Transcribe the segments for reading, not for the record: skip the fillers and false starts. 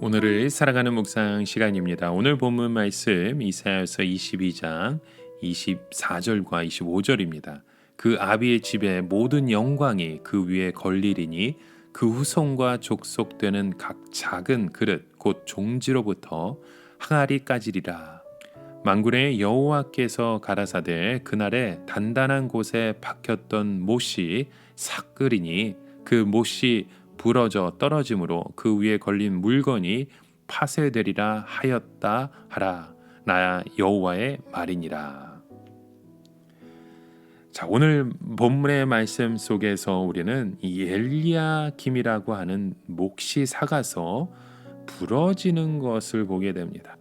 오늘을 살아가는 묵상 시간입니다. 오늘 본문 말씀 이사야서 22장 24절과 25절입니다. 그 아비의 집에 모든 영광이 그 위에 걸리리니 그 후손과 족속되는 각 작은 그릇 곧 종지로부터 항아리 까지리라. 만군의 여호와께서 가라사대 그날에 단단한 곳에 박혔던 못이 싹 끓이니 그 못이 부러져 떨어짐으로 그 위에 걸린 물건이 파쇄되리라 하였다 하라. 나야 여호와의 말이니라. 자, 오늘 본문의 말씀 속에서 우리는 이 엘리야김이라고 하는 몫이 삭아서 부러지는 것을 보게 됩니다.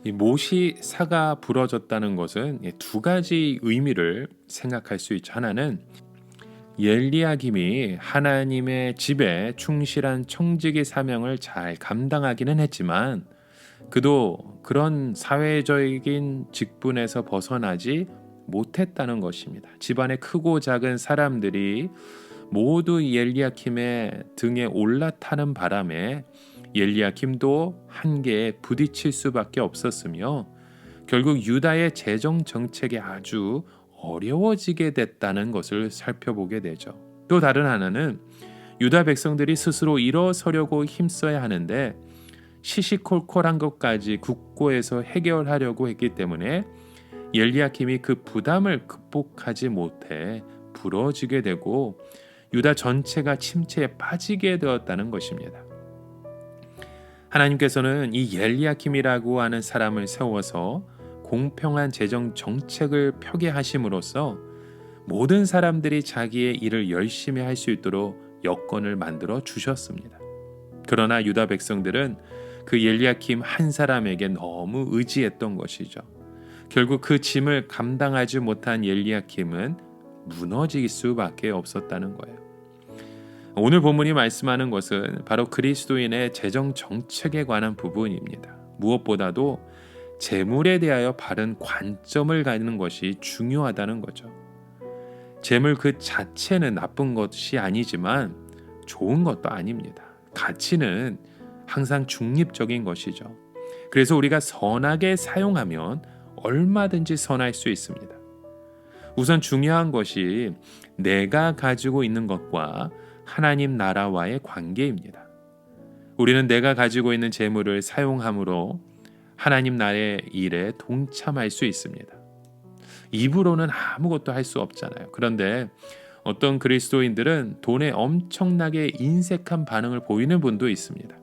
이 못이 삭아 부러졌다는 것은 두 가지 의미를 생각할 수 있죠. 하나는 엘리야김이 하나님의 집에 충실한 청지기 사명을 잘 감당하기는 했지만 그도 그런 사회적인 직분에서 벗어나지 못했다는 것입니다. 집안의 크고 작은 사람들이 모두 엘리야김의 등에 올라타는 바람에 엘리야김도 한계에 부딪힐 수밖에 없었으며 결국 유다의 재정 정책이 아주 어려워지게 됐다는 것을 살펴보게 되죠. 또 다른 하나는 유다 백성들이 스스로 일어서려고 힘써야 하는데 시시콜콜한 것까지 국고에서 해결하려고 했기 때문에 엘리야김이 그 부담을 극복하지 못해 부러지게 되고 유다 전체가 침체에 빠지게 되었다는 것입니다. 하나님께서는 이 엘리야김이라고 하는 사람을 세워서 공평한 재정 정책을 펴게 하심으로써 모든 사람들이 자기의 일을 열심히 할 수 있도록 여건을 만들어 주셨습니다. 그러나 유다 백성들은 그 엘리야김 한 사람에게 너무 의지했던 것이죠. 결국 그 짐을 감당하지 못한 엘리야김은 무너질 수밖에 없었다는 거예요. 오늘 본문이 말씀하는 것은 바로 그리스도인의 재정 정책에 관한 부분입니다. 무엇보다도 재물에 대하여 바른 관점을 갖는 것이 중요하다는 거죠. 재물 그 자체는 나쁜 것이 아니지만 좋은 것도 아닙니다. 가치는 항상 중립적인 것이죠. 그래서 우리가 선하게 사용하면 얼마든지 선할 수 있습니다. 우선 중요한 것이 내가 가지고 있는 것과 하나님 나라와의 관계입니다. 우리는 내가 가지고 있는 재물을 사용함으로 하나님 나라의 일에 동참할 수 있습니다. 입으로는 아무것도 할 수 없잖아요. 그런데 어떤 그리스도인들은 돈에 엄청나게 인색한 반응을 보이는 분도 있습니다.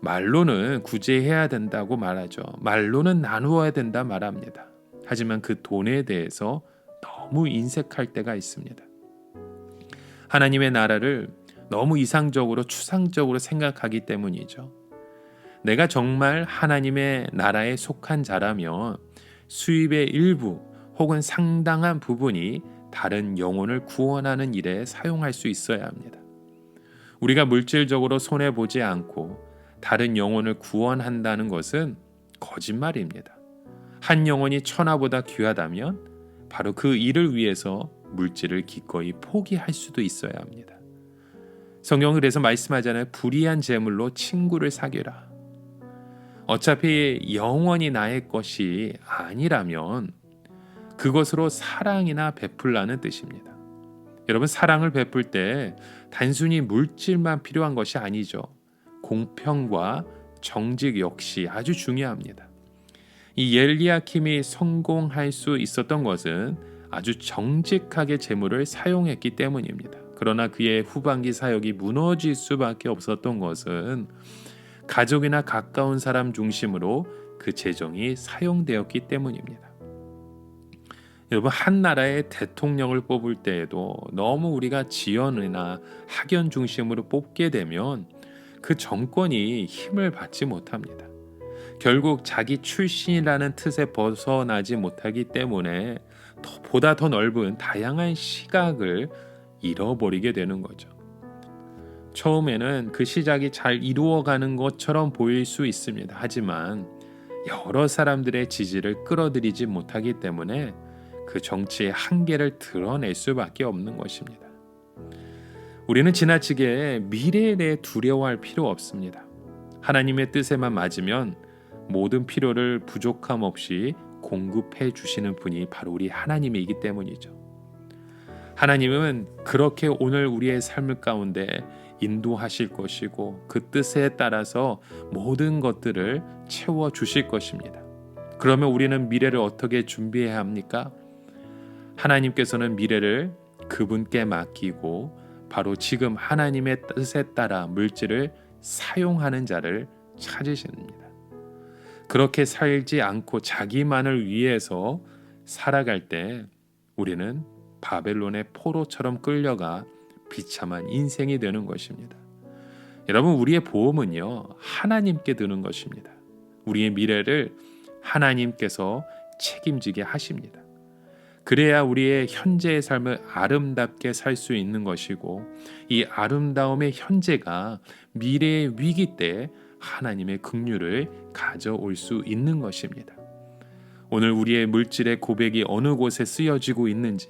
말로는 구제해야 된다고 말하죠. 말로는 나누어야 된다 말합니다. 하지만 그 돈에 대해서 너무 인색할 때가 있습니다. 하나님의 나라를 너무 이상적으로 추상적으로 생각하기 때문이죠. 내가 정말 하나님의 나라에 속한 자라면 수입의 일부 혹은 상당한 부분이 다른 영혼을 구원하는 일에 사용할 수 있어야 합니다. 우리가 물질적으로 손해보지 않고 다른 영혼을 구원한다는 것은 거짓말입니다. 한 영혼이 천하보다 귀하다면 바로 그 일을 위해서 물질을 기꺼이 포기할 수도 있어야 합니다. 성경은 그래서 말씀하잖아요. 불의한 재물로 친구를 사귀라. 어차피 영원히 나의 것이 아니라면 그것으로 사랑이나 베풀라는 뜻입니다. 여러분, 사랑을 베풀 때 단순히 물질만 필요한 것이 아니죠. 공평과 정직 역시 아주 중요합니다. 이 엘리야김이 성공할 수 있었던 것은 아주 정직하게 재물을 사용했기 때문입니다. 그러나 그의 후반기 사역이 무너질 수밖에 없었던 것은 가족이나 가까운 사람 중심으로 그 재정이 사용되었기 때문입니다. 여러분, 한 나라의 대통령을 뽑을 때에도 너무 우리가 지연이나 학연 중심으로 뽑게 되면 그 정권이 힘을 받지 못합니다. 결국 자기 출신이라는 틀에 벗어나지 못하기 때문에 보다 더 넓은 다양한 시각을 잃어버리게 되는 거죠. 처음에는 그 시작이 잘 이루어가는 것처럼 보일 수 있습니다. 하지만 여러 사람들의 지지를 끌어들이지 못하기 때문에 그 정치의 한계를 드러낼 수밖에 없는 것입니다. 우리는 지나치게 미래에 대해 두려워할 필요 없습니다. 하나님의 뜻에만 맞으면 모든 필요를 부족함 없이 공급해 주시는 분이 바로 우리 하나님이기 때문이죠. 하나님은 그렇게 오늘 우리의 삶 가운데 인도하실 것이고 그 뜻에 따라서 모든 것들을 채워 주실 것입니다. 그러면 우리는 미래를 어떻게 준비해야 합니까? 하나님께서는 미래를 그분께 맡기고 바로 지금 하나님의 뜻에 따라 물질을 사용하는 자를 찾으십니다. 그렇게 살지 않고 자기만을 위해서 살아갈 때 우리는 바벨론의 포로처럼 끌려가 비참한 인생이 되는 것입니다. 여러분, 우리의 보험은요, 하나님께 드는 것입니다. 우리의 미래를 하나님께서 책임지게 하십니다. 그래야 우리의 현재의 삶을 아름답게 살 수 있는 것이고, 이 아름다움의 현재가 미래의 위기 때 하나님의 긍휼을 가져올 수 있는 것입니다. 오늘 우리의 물질의 고백이 어느 곳에 쓰여지고 있는지,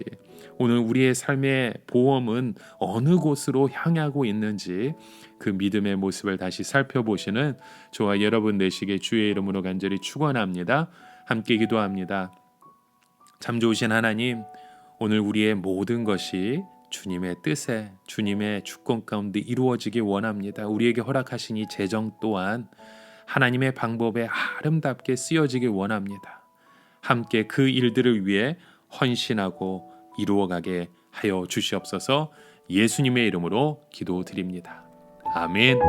오늘 우리의 삶의 보험은 어느 곳으로 향하고 있는지 그 믿음의 모습을 다시 살펴보시는 저와 여러분 되시길 주의 이름으로 간절히 축원합니다. 함께 기도합니다. 참 좋으신 하나님, 오늘 우리의 모든 것이 주님의 뜻에, 주님의 주권 가운데 이루어지기 원합니다. 우리에게 허락하신 이 재정 또한 하나님의 방법에 아름답게 쓰여지길 원합니다. 함께 그 일들을 위해 헌신하고 이루어가게 하여 주시옵소서. 예수님의 이름으로 기도드립니다. 아멘.